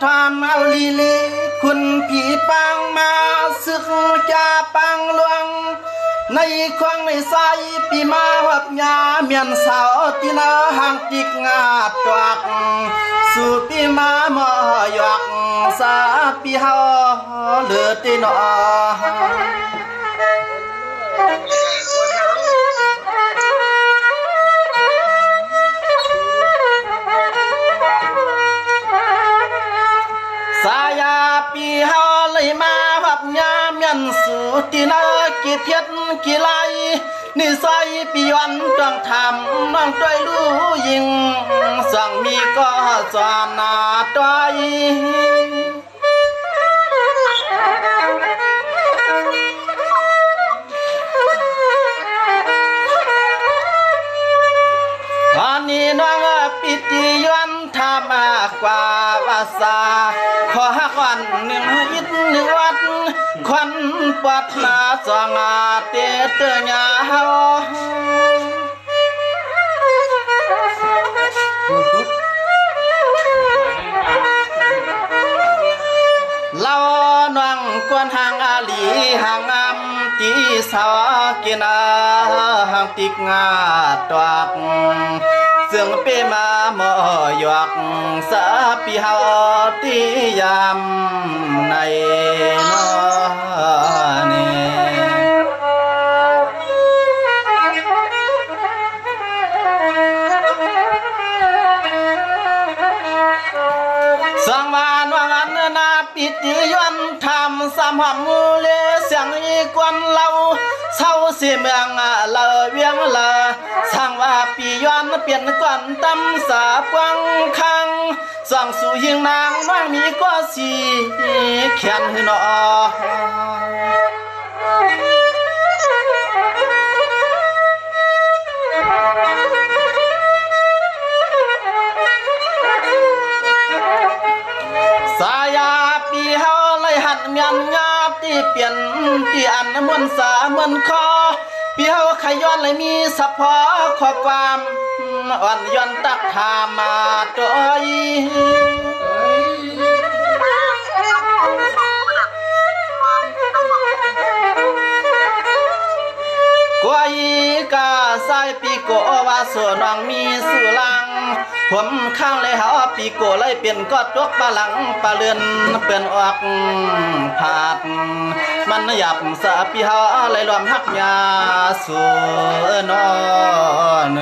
ทำเอาลีลีคุณผีปังมาซึกจะปังลวงในควงในใสปีมาหับยาเมียนสาวที่นาห่างจิกงาตวักสู่ปีมาหมอยอกสาปีเฮาเลือตีนอสายาปีเฮาเลยมาหับยาเมียนสู่ที่นากีเพียรกีไลนิสัยปีวันต้องทำน้องต้อยรู้ยิงสั่งมีก็สอนนาต้อยอันนี้น้องปิติวันทำมากกว่าวาสาขอหักวันหนึ่งอิดหนึ่งวัดควันปัดนาสองเตเตญาเฮาเรานวงกวนหางอาลีหางงามตีสาวกินหางติกงาตวักเสื่องเปมาหมอยอกสาปีเฮาตียามในนอนี่สังวานวังอันนาปิติยันทำสามหำมูเลเสียงอีกวนเราเศร้าเสียเมืองเลเวียงเลสังว่าปีย้อนเปลี่ยนก่อนตำสาปวังคังส่องสู่ยิงนางว่างมีก็สีแขนหนอสายาปีเฮาเลยหัดเมียนญาติเปลี่ยนที่อันมวนสาเหมือนคอปีเฮาขย้อนเลยมีสะพอข้อความอ่อนย้อนตักทามาตัวกวยกาสายปีโกว่าส่วนน้องมีสุลังผมข้างเลยหาปีโกเลยเปลี่ยนก็ตกปลาหลังปลาเลือนเปลี่ยนออกผาดมันหยับสาปีหาเลยรวมหักยาสู่นอเน